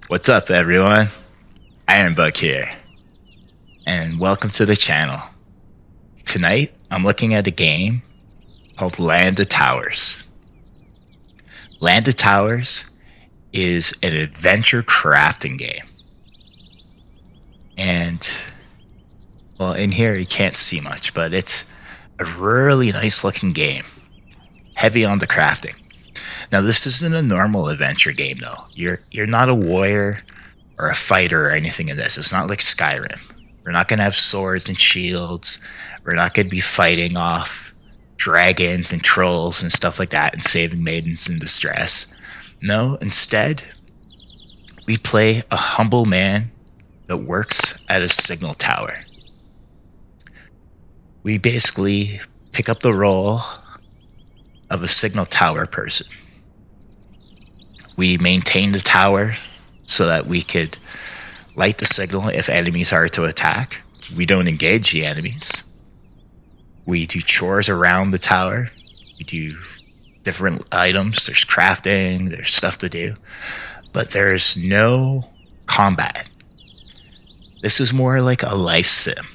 What's up, everyone? Ironbug here, and welcome to the channel. Tonight, I'm looking at a game called Land of Towers. Land of Towers is an adventure crafting game. And, well, in here you can't see much, but it's a really nice looking game. Heavy on the crafting. Now, this isn't a normal adventure game, though. You're not a warrior or a fighter or anything in this. It's not like Skyrim. We're not going to have swords and shields. We're not going to be fighting off dragons and trolls and stuff like that and saving maidens in distress. No, instead, we play a humble man that works at a signal tower. We basically pick up the role of a signal tower person. We maintain the tower so that we could light the signal if enemies are to attack. We don't engage the enemies. We do chores around the tower. We do different items. There's crafting, there's stuff to do. But there's no combat. This is more like a life sim.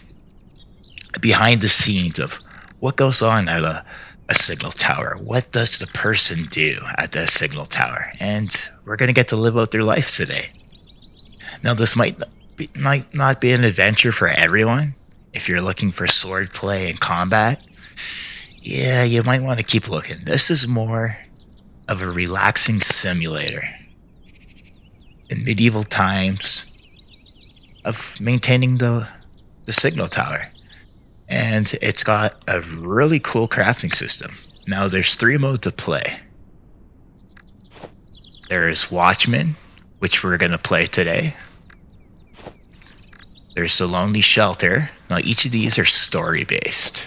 Behind the scenes of what goes on at a signal tower. What does the person do at the signal tower? And we're going to get to live out their life today. Now, this might not be an adventure for everyone. If you're looking for swordplay and combat, yeah, you might want to keep looking. This is more of a relaxing simulator in medieval times of maintaining the signal tower. And it's got a really cool crafting system. Now, there's 3 modes of play. There's Watchman, which we're going to play today. There's the Lonely Shelter. Now, each of these are story-based.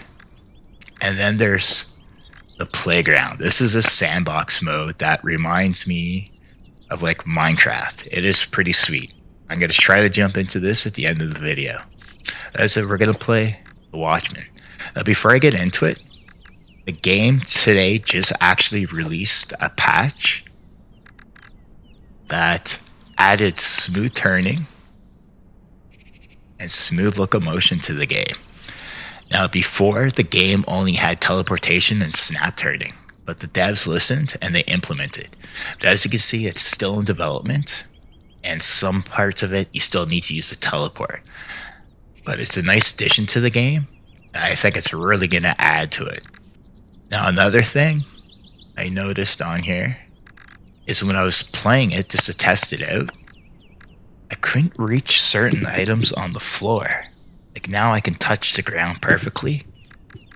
And then there's the Playground. This is a sandbox mode that reminds me of like Minecraft. It is pretty sweet. I'm going to try to jump into this at the end of the video. As we're going to play the Watchman. Now, before I get into it, the game today just actually released a patch that added smooth turning and smooth locomotion to the game. Now, before, the game only had teleportation and snap turning, but the devs listened and they implemented. But as you can see, it's still in development, and some parts of it you still need to use the teleport. But it's a nice addition to the game. I think it's really going to add to it. Now, another thing I noticed on here is when I was playing it just to test it out, I couldn't reach certain items on the floor. Like now I can touch the ground perfectly.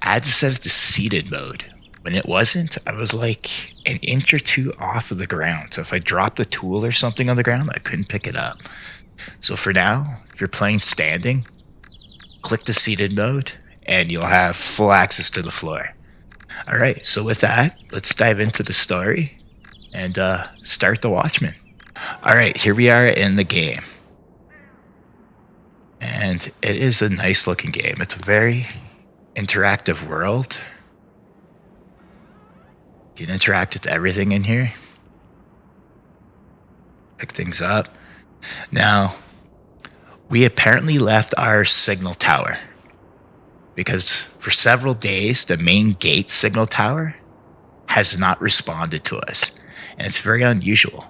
I had to set it to seated mode. When it wasn't, I was like an inch or 2 off of the ground. So if I dropped a tool or something on the ground, I couldn't pick it up. So for now, if you're playing standing, click the seated mode and you'll have full access to the floor. Alright, so with that, let's dive into the story and start the Watchman. Alright, here we are in the game. And it is a nice looking game. It's a very interactive world. You can interact with everything in here. Pick things up. Now, we apparently left our signal tower because for several days the main gate signal tower has not responded to us, and it's very unusual.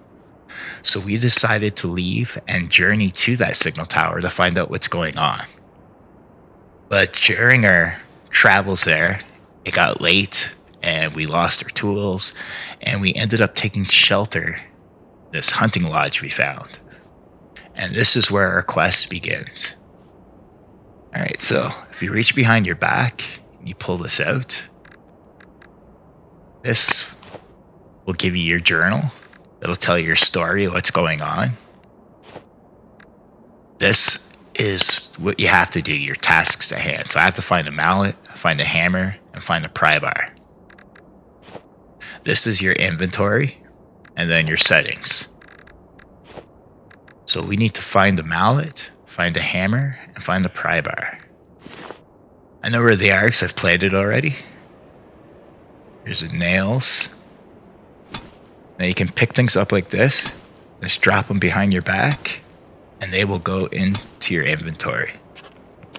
So we decided to leave and journey to that signal tower to find out what's going on. But during our travels there, it got late and we lost our tools, and we ended up taking shelter in this hunting lodge we found. And this is where our quest begins. Alright, so if you reach behind your back, you pull this out. This will give you your journal. It'll tell you your story, what's going on. This is what you have to do, your tasks at hand. So I have to find a mallet, find a hammer, and find a pry bar. This is your inventory, and then your settings. So we need to find a mallet, find a hammer, and find a pry bar. I know where they are because I've played it already. Here's the nails. Now you can pick things up like this Just drop them behind your back and they will go into your inventory.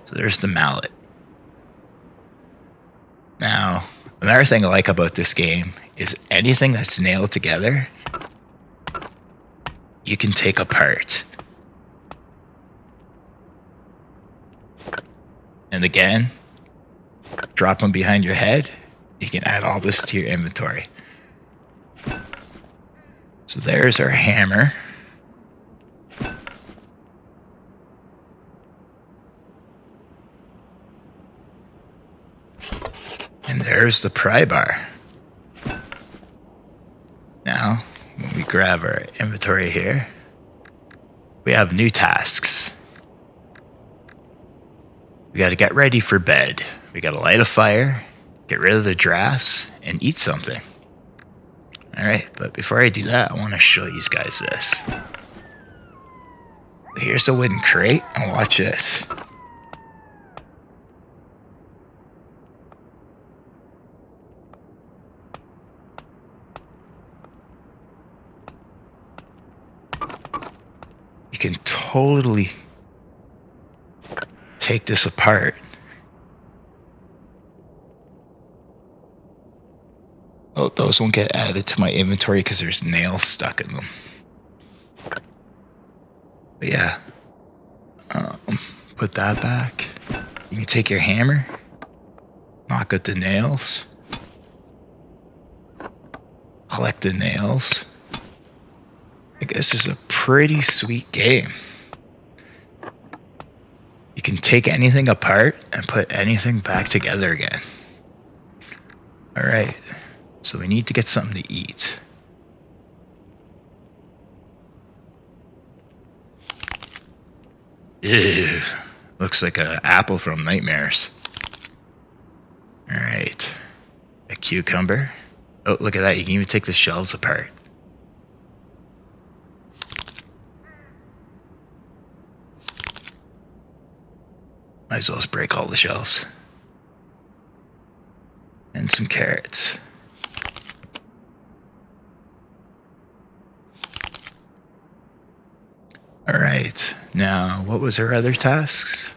So there's the mallet. Now, another thing I like about this game is anything that's nailed together, you can take apart. And again, drop them behind your head, you can add all this to your inventory. So there's our hammer. And there's the pry bar. Now, when we grab our inventory here, we have new tasks. We got to get ready for bed. We got to light a fire, get rid of the drafts, and eat something. Alright, but before I do that, I want to show you guys this. Here's a wooden crate, and watch this. You can totally take this apart. Oh, those won't get added to my inventory because there's nails stuck in them. But yeah, put that back. You can take your hammer, knock out the nails, collect the nails. I guess this is a pretty sweet game. You can take anything apart and put anything back together again. Alright, so we need to get something to eat. Ew, looks like an apple from Nightmares. Alright, a cucumber. Oh, look at that, you can even take the shells apart. Might as well just break all the shells. And some carrots. Alright, now what was our other tasks?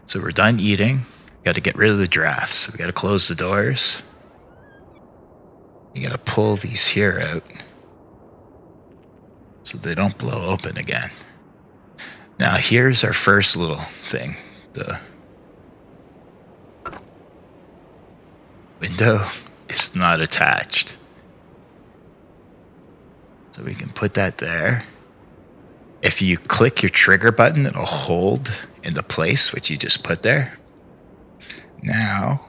So we're done eating. Got to get rid of the drafts. We got to close the doors. You got to pull these here out so they don't blow open again. Now here's our first little thing. The window is not attached. So we can put that there. If you click your trigger button, it'll hold into place, which you just put there. Now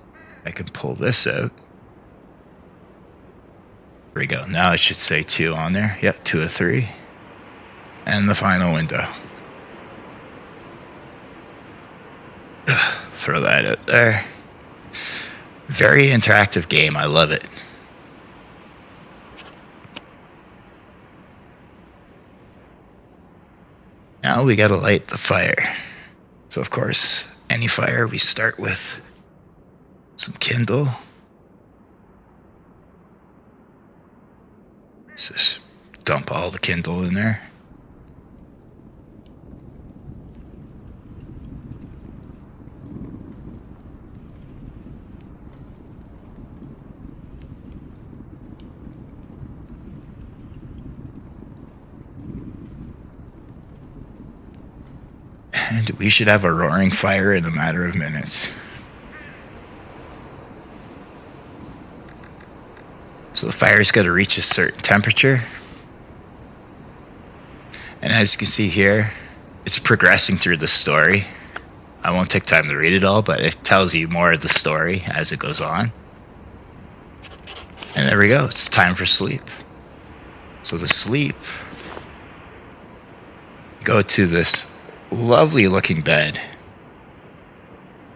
I can pull this out. There we go. Now it should say 2 on there. Yep, 2 of 3. And the final window. Throw that out there. Very interactive game. I love it. Now we gotta light the fire. So of course, any fire, we start with some kindle. Let's just dump all the kindle in there. And we should have a roaring fire in a matter of minutes. So the fire's got to reach a certain temperature. And as you can see here, it's progressing through the story. I won't take time to read it all, but it tells you more of the story as it goes on. And there we go, it's time for sleep. So to sleep, go to this lovely looking bed,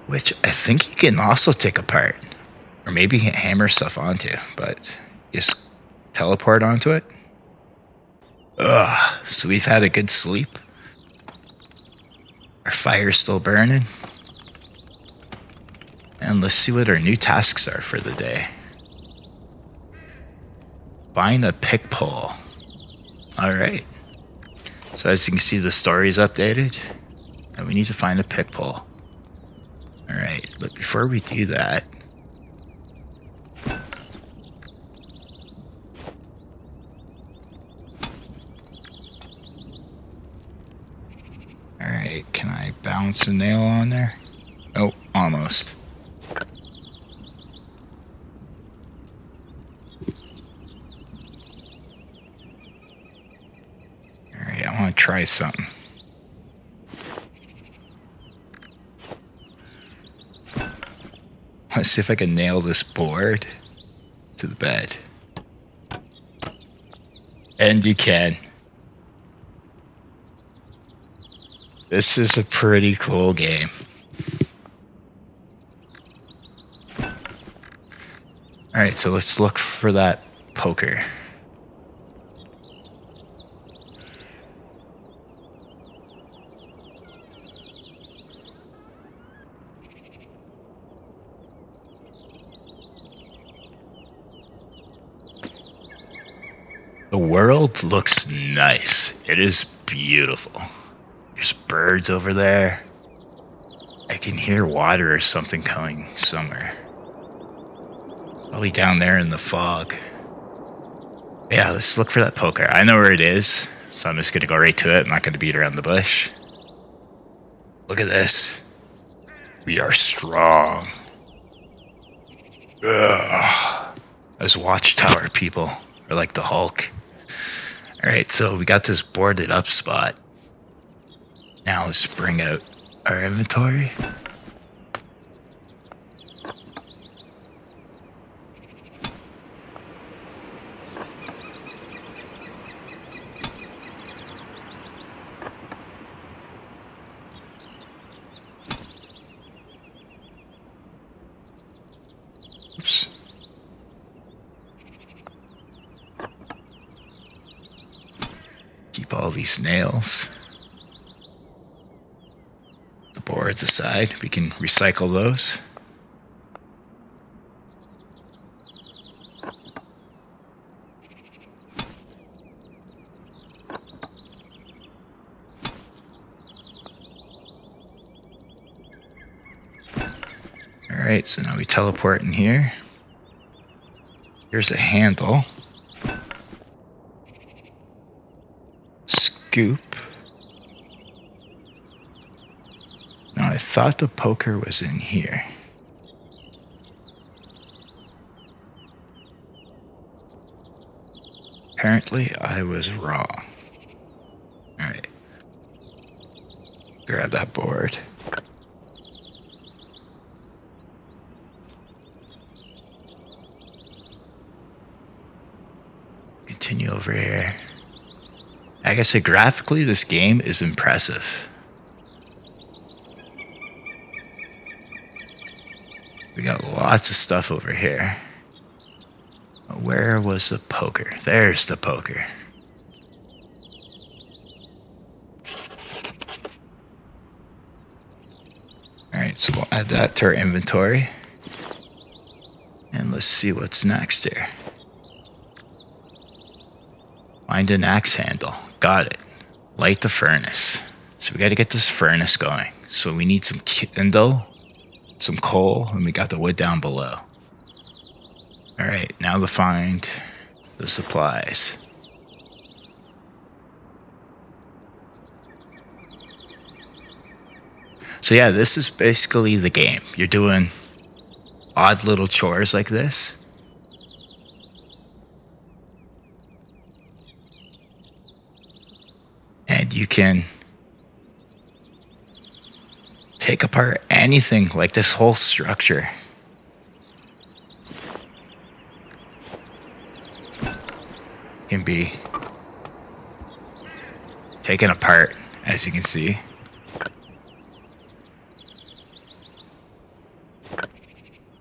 which I think you can also take apart, or maybe hammer stuff onto, but just teleport onto it. Ugh, so we've had a good sleep. Our fire's still burning. And let's see what our new tasks are for the day. Find a pick pole. Alright. So as you can see, the story is updated. And we need to find a pick pole. Alright, but before we do that... Alright, can I bounce a nail on there? Oh, almost. Alright, I want to try something. Let's see if I can nail this board to the bed. And you can. This is a pretty cool game. Alright, so let's look for that poker. The world looks nice. It is beautiful. There's birds over there. I can hear water or something coming somewhere. Probably down there in the fog. Yeah, let's look for that poker. I know where it is, so I'm just gonna go right to it. I'm not gonna beat around the bush. Look at this. We are strong. Ugh. As watchtower people, or like the Hulk. Alright, so we got this boarded up spot. Now let's bring out our inventory. Oops. Keep all these nails. The boards aside, we can recycle those. Alright, so now we teleport in here. Here's a handle. Scoop. Now I thought the poker was in here. Apparently I was wrong. Alright. Grab that board. Continue over here. Like I said, graphically, this game is impressive. We got lots of stuff over here. Where was the poker? There's the poker. Alright, so we'll add that to our inventory. And let's see what's next here. Find an axe handle. Got it. Light the furnace. So we got to get this furnace going. So we need some kindle, some coal, and we got the wood down below. Alright, now to find the supplies. So yeah, this is basically the game. You're doing odd little chores like this. And you can take apart anything, like this whole structure. Can be taken apart, as you can see.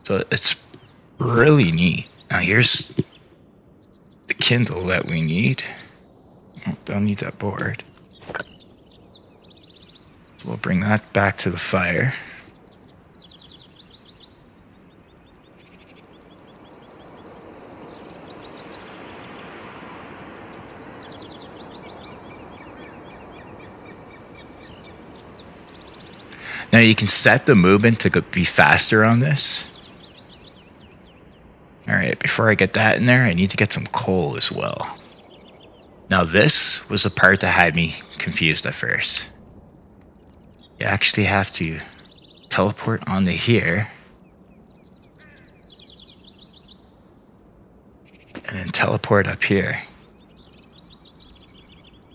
So it's really neat. Now here's the kindle that we need. Oh, don't need that board. So we'll bring that back to the fire. Now you can set the movement to be faster on this. Alright, before I get that in there, I need to get some coal as well. Now this was the part that had me confused at first. You actually have to teleport onto here. And then teleport up here.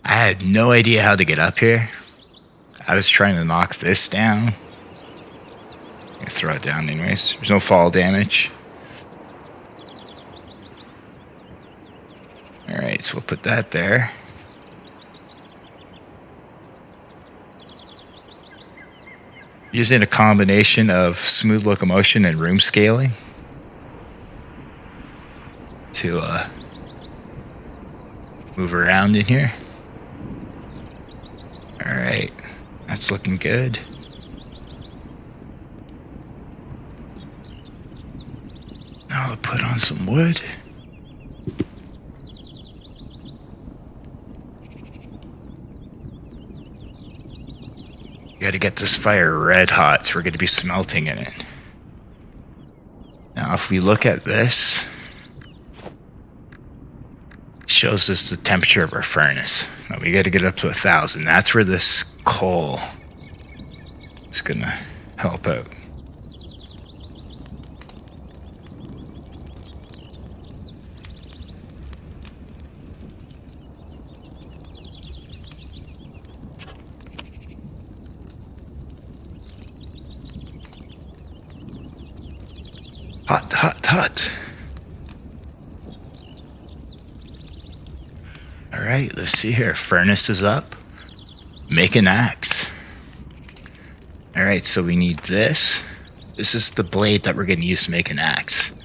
I had no idea how to get up here. I was trying to knock this down. I'm gonna throw it down anyways. There's no fall damage. Alright, so we'll put that there. Using a combination of smooth locomotion and room scaling to move around in here. Alright, that's looking good. Now I'll put on some wood. Got to get this fire red hot, so we're going to be smelting in it. Now if we look at this, it shows us the temperature of our furnace. Now we got to get up to 1,000. That's where this coal is going to help out. Hot, hot, hot. Alright, let's see here. Furnace is up. Make an axe. Alright, so we need this. This is the blade that we're going to use to make an axe.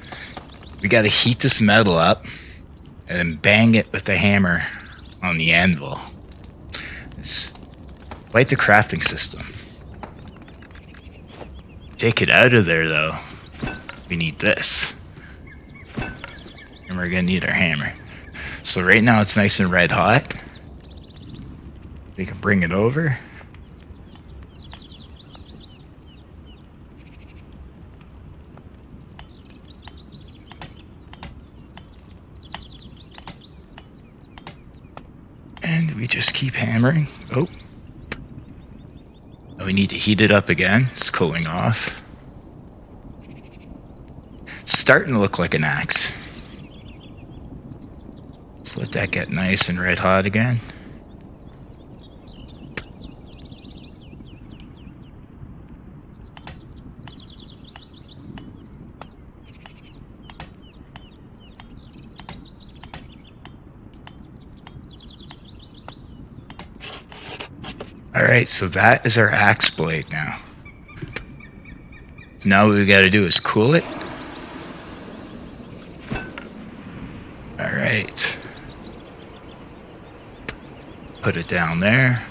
We got to heat this metal up and then bang it with the hammer on the anvil. It's quite the crafting system. Take it out of there though. We need this. And we're gonna need our hammer. So right now it's nice and red hot. We can bring it over. And we just keep hammering. Oh. Now we need to heat it up again. It's cooling off. It's starting to look like an axe. Let's let that get nice and red hot again. Alright, so that is our axe blade now. Now what we gotta do is cool it. Alright. Put it down there.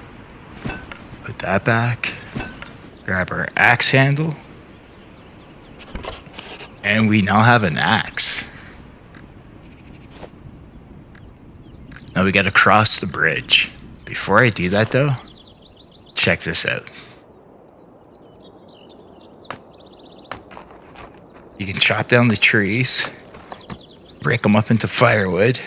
Put that back. Grab our axe handle. And we now have an axe. Now we gotta cross the bridge. Before I do that though, check this out. You can chop down the trees, break them up into firewood.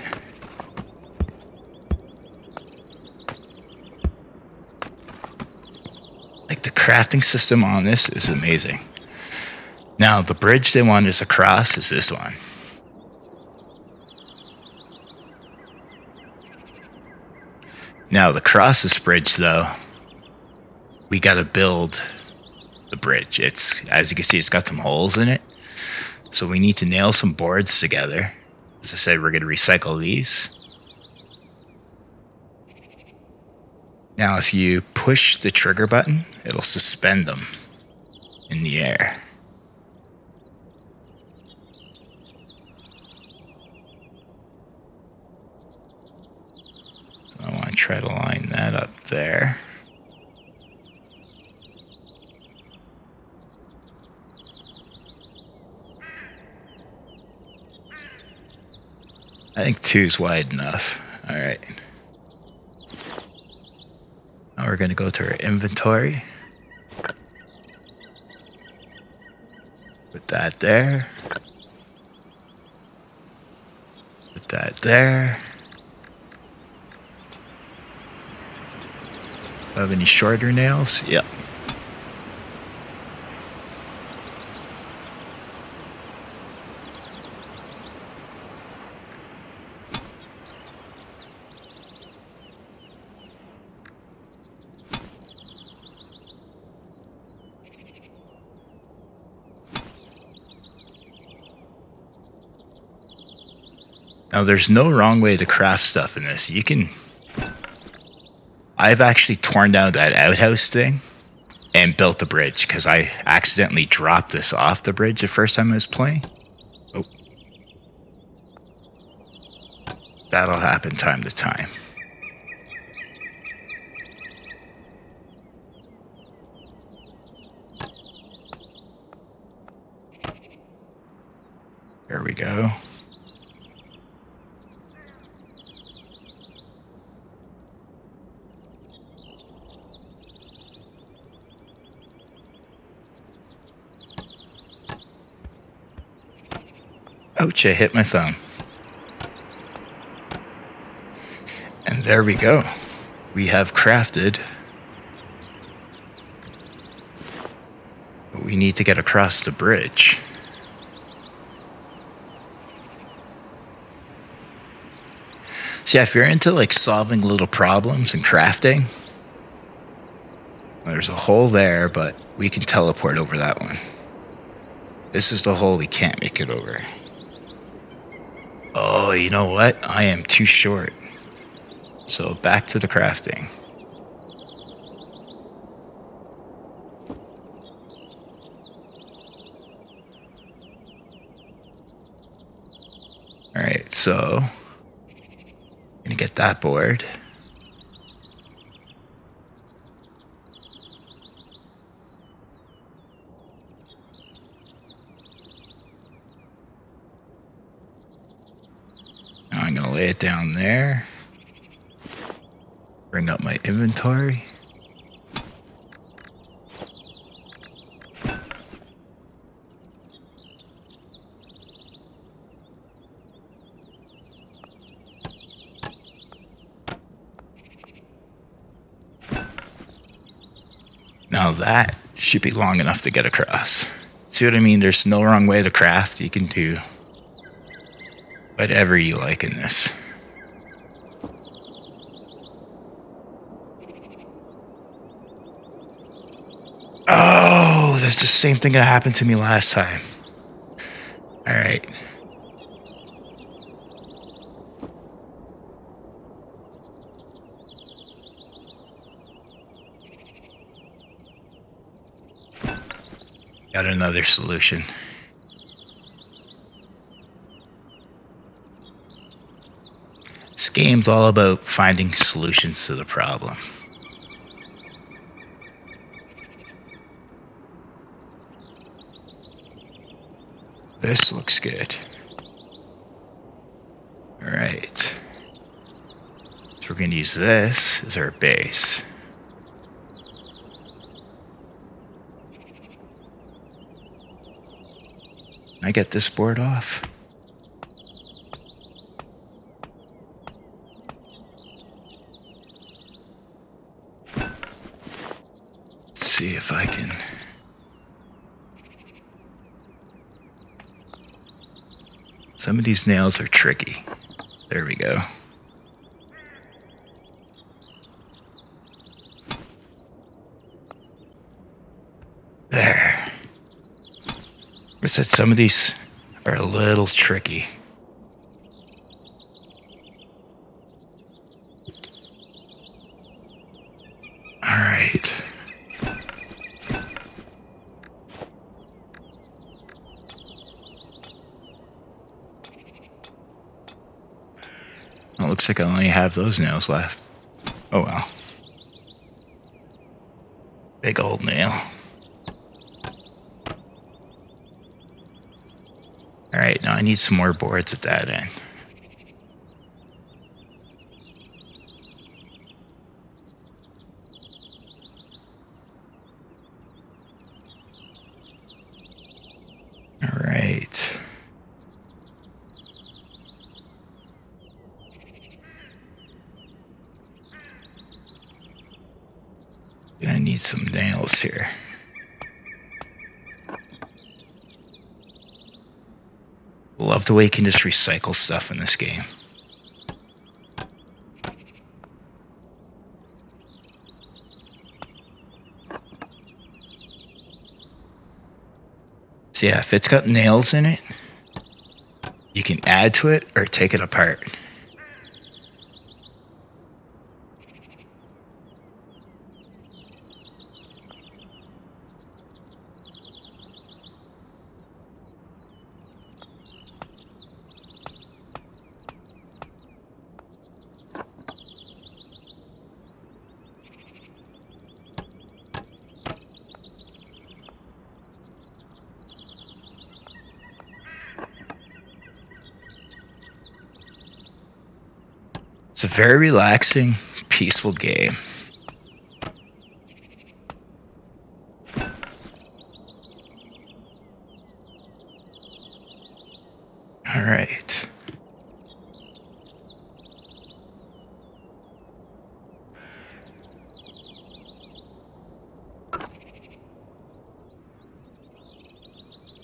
Like the crafting system on this is amazing. Now the bridge they want us across is this one. Now to cross this bridge though, we gotta build the bridge. It's, as you can see, it's got some holes in it. So we need to nail some boards together. As I said, we're gonna recycle these. Now if you push the trigger button, it'll suspend them in the air. So I want to try to line that up there. I think 2 is wide enough. Alright. Now we're going to go to our inventory. Put that there. Put that there. Have any shorter nails? Yep. Now, there's no wrong way to craft stuff in this. You can... I've actually torn down that outhouse thing and built the bridge because I accidentally dropped this off the bridge the first time I was playing. Oh. That'll happen time to time. There we go. Ouch, I hit my thumb. And there we go. We have crafted what we need to get across the bridge. So yeah, if you're into like solving little problems and crafting, there's a hole there, but we can teleport over that one. This is the hole we can't make it over. Oh, you know what? I am too short. So back to the crafting. Alright, so I'm gonna get that board. Now I'm gonna lay it down there. Bring up my inventory. Now that should be long enough to get across. See what I mean? There's no wrong way to craft. You can do whatever you like in this. Oh, that's the same thing that happened to me last time. Alright. Got another solution. This game's all about finding solutions to the problem. This looks good. Alright. So we're going to use this as our base. Can I get this board off? Let's see if I can... Some of these nails are tricky. There we go. There. I said some of these are a little tricky. Alright. It looks like I only have those nails left. Oh well. Big old nail. Alright, now I need some more boards at that end. nails here. Love the way you can just recycle stuff in this game. So yeah, if it's got nails in it, you can add to it or take it apart. It's a very relaxing, peaceful game. All right.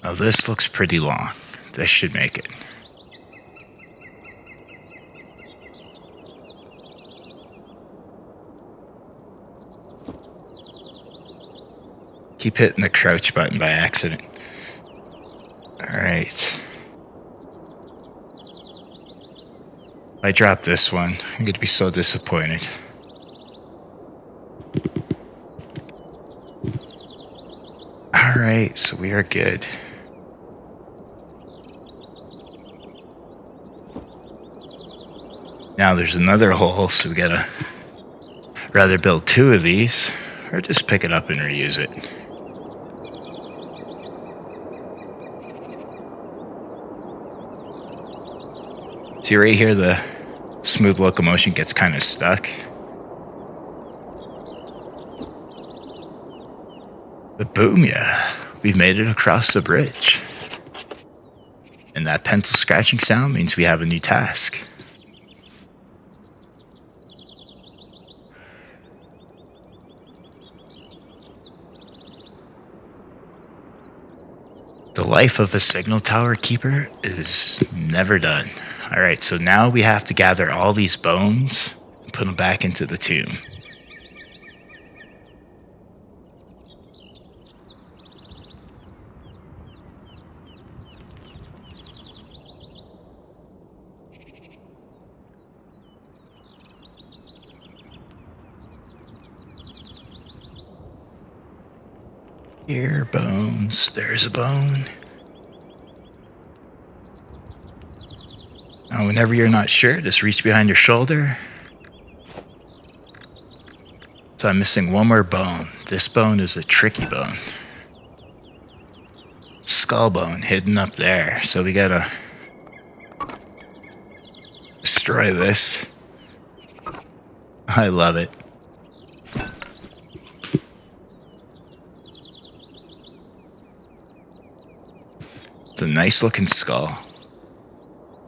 Oh, this looks pretty long. This should make it. Keep hitting the crouch button by accident. Alright. If I drop this one, I'm going to be so disappointed. Alright, so we are good. Now there's another hole, so we gotta rather build 2 of these, or just pick it up and reuse it. See right here, the smooth locomotion gets kind of stuck. But boom, yeah, we've made it across the bridge. And that pencil scratching sound means we have a new task. The life of a signal tower keeper is never done. Alright, so now we have to gather all these bones and put them back into the tomb. Here, bones. There's a bone. Now, whenever you're not sure, just reach behind your shoulder. So I'm missing one more bone. This bone is a tricky bone. Skull bone hidden up there. So we gotta destroy this. I love it. It's a nice looking skull.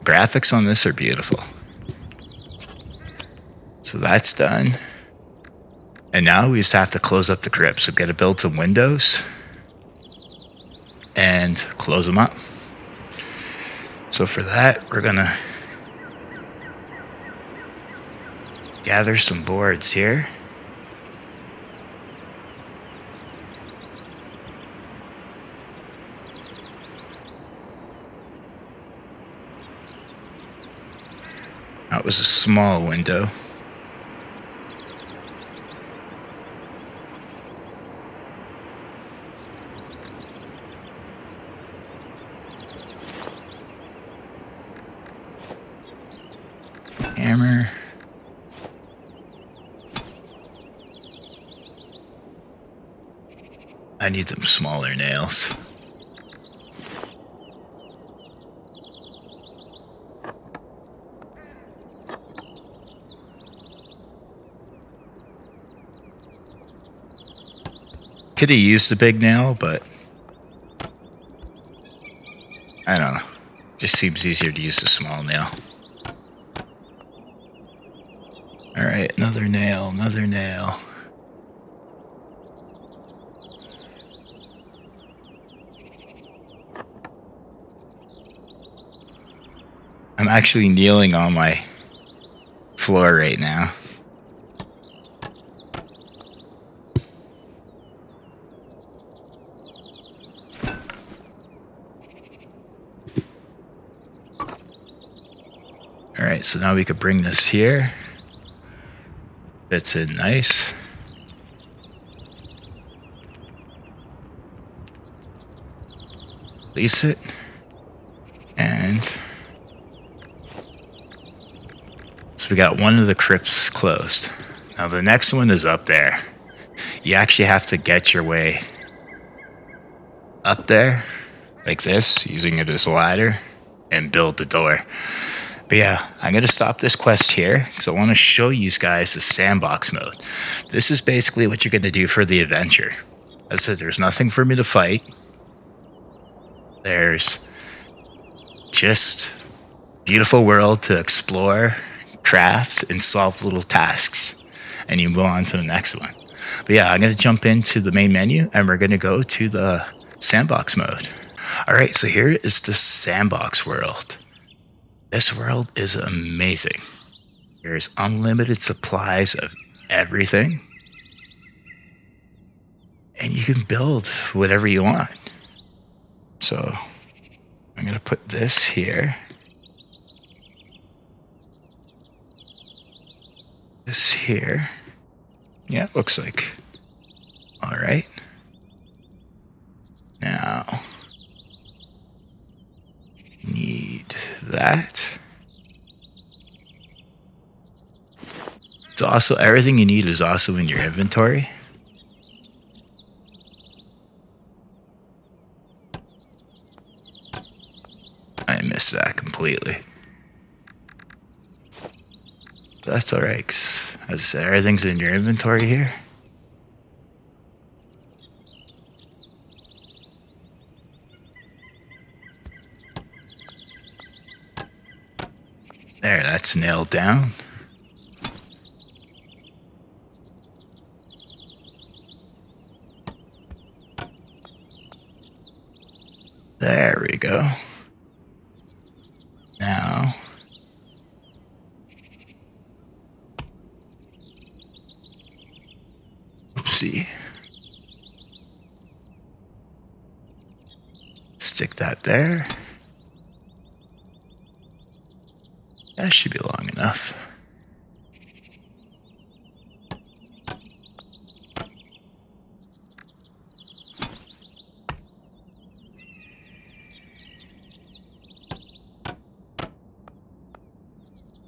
Graphics on this are beautiful. So that's done. And now we just have to close up the crypt. So we've got to build some windows and close them up. So for that, we're gonna gather some boards here. That was a small window. Hammer. I need some smaller nails. Could have used a big nail, but I don't know. Just seems easier to use a small nail. Alright, another nail, another nail. I'm actually kneeling on my floor right now. Alright, so now we could bring this here. Fits in nice. Release it. And so we got one of the crypts closed. Now the next one is up there. You actually have to get your way up there like this, using it as a ladder, and build the door. But yeah, I'm going to stop this quest here because I want to show you guys the sandbox mode. This is basically what you're going to do for the adventure. As I said, there's nothing for me to fight. There's just beautiful world to explore, craft, and solve little tasks. And you move on to the next one. But yeah, I'm going to jump into the main menu and we're going to go to the sandbox mode. Alright, so here is the sandbox world. This world is amazing. There's unlimited supplies of everything. And you can build whatever you want. So I'm going to put this here. This here. Yeah, it looks like. Alright. Now, need that. It's also, everything you need is also in your inventory. I missed that completely. That's alright, 'cause as I said, everything's in your inventory here. There, that's nailed down. There we go. Now, oopsie. Stick that there. That should be long enough.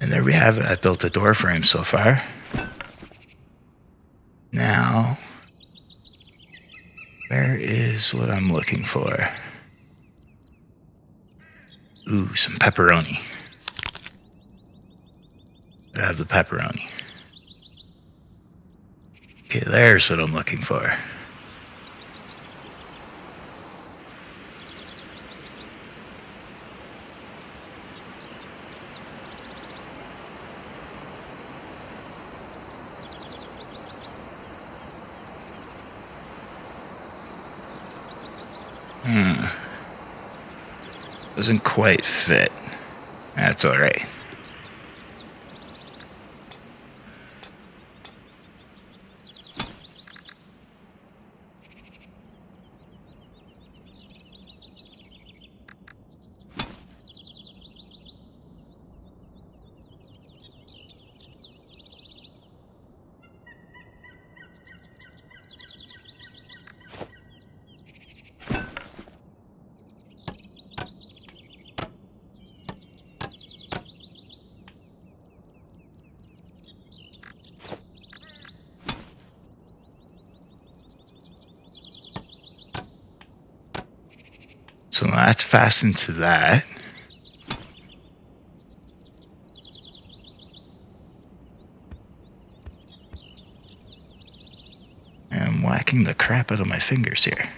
And there we have it. I built a door frame so far. Now, where is what I'm looking for? Ooh, some pepperoni. I have the pepperoni. Okay, there's what I'm looking for. Doesn't quite fit. That's alright. So that's fastened to that. And I'm whacking the crap out of my fingers here.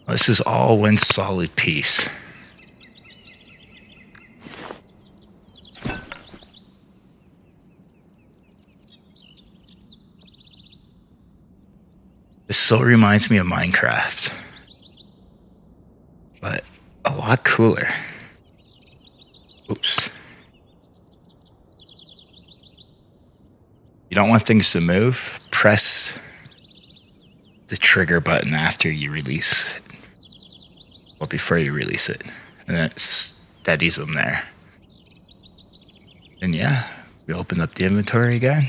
This is all one solid piece. This so reminds me of Minecraft, but a lot cooler. Oops. You don't want things to move. Press the trigger button after you release it. Well, before you release it. And then it steadies them there. And yeah, we open up the inventory again.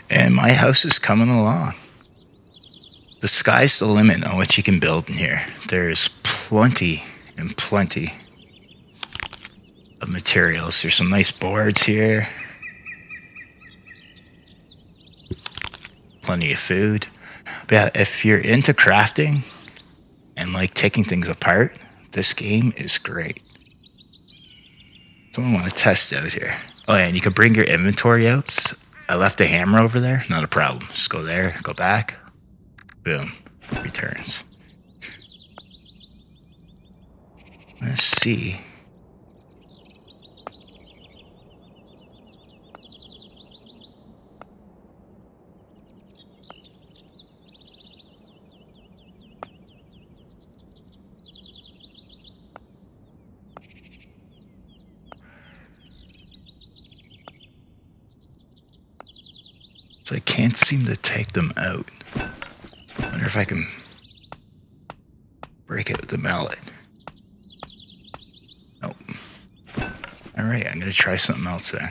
And my house is coming along. The sky's the limit on what you can build in here. There's plenty and plenty of materials. There's some nice boards here. Plenty of food. But yeah, if you're into crafting and like taking things apart, this game is great. Someone want to test out here. Oh yeah, and you can bring your inventory out. I left a hammer over there, not a problem. Just go there, go back, boom, returns. Let's see. So I can't seem to take them out. I wonder if I can break it with the mallet. Nope. Alright, I'm gonna try something else then.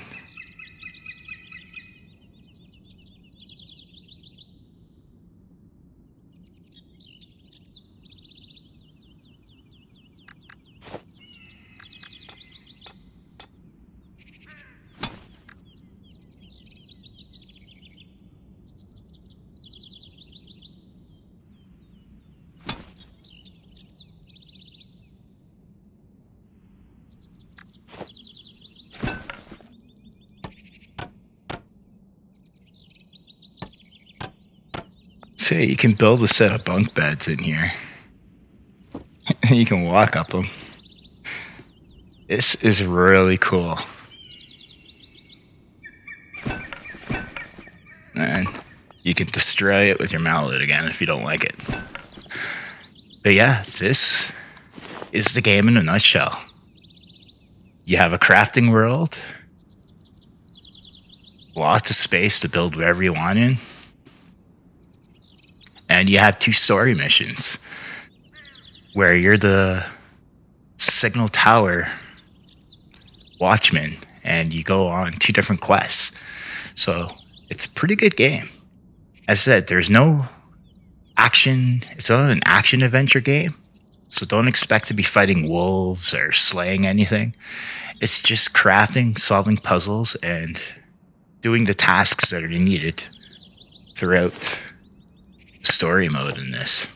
So you can build a set of bunk beds in here. You can walk up them. This is really cool. And you can destroy it with your mallet again if you don't like it. But yeah, this is the game in a nutshell. You have a crafting world. Lots of space to build wherever you want in. And you have 2 story missions where you're the signal tower watchman and you go on 2 different quests. So it's a pretty good game. As I said, there's no action. It's not an action adventure game. So don't expect to be fighting wolves or slaying anything. It's just crafting, solving puzzles, and doing the tasks that are needed throughout story mode in this.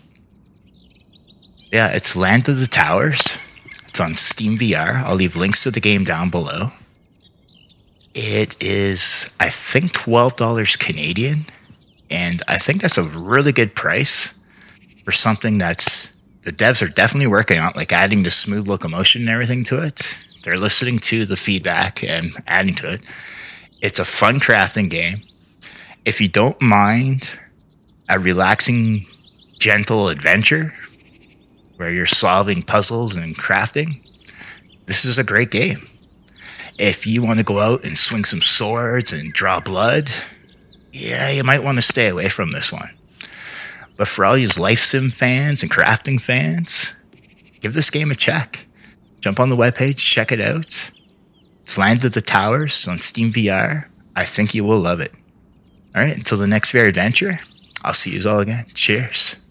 Yeah, it's Land of the Towers. It's on Steam VR. I'll leave links to the game down below. It is, I think, $12 Canadian, and I think that's a really good price for something that's the devs are definitely working on, like adding the smooth locomotion and everything to it. They're listening to the feedback and adding to it. It's a fun crafting game. If you don't mind a relaxing, gentle adventure where you're solving puzzles and crafting, this is a great game. If you want to go out and swing some swords and draw blood, yeah, you might want to stay away from this one. But for all you life sim fans and crafting fans, give this game a check. Jump on the webpage, check it out. It's Land of the Towers on Steam VR. I think you will love it. Alright, until the next VR adventure, I'll see you all again. Cheers.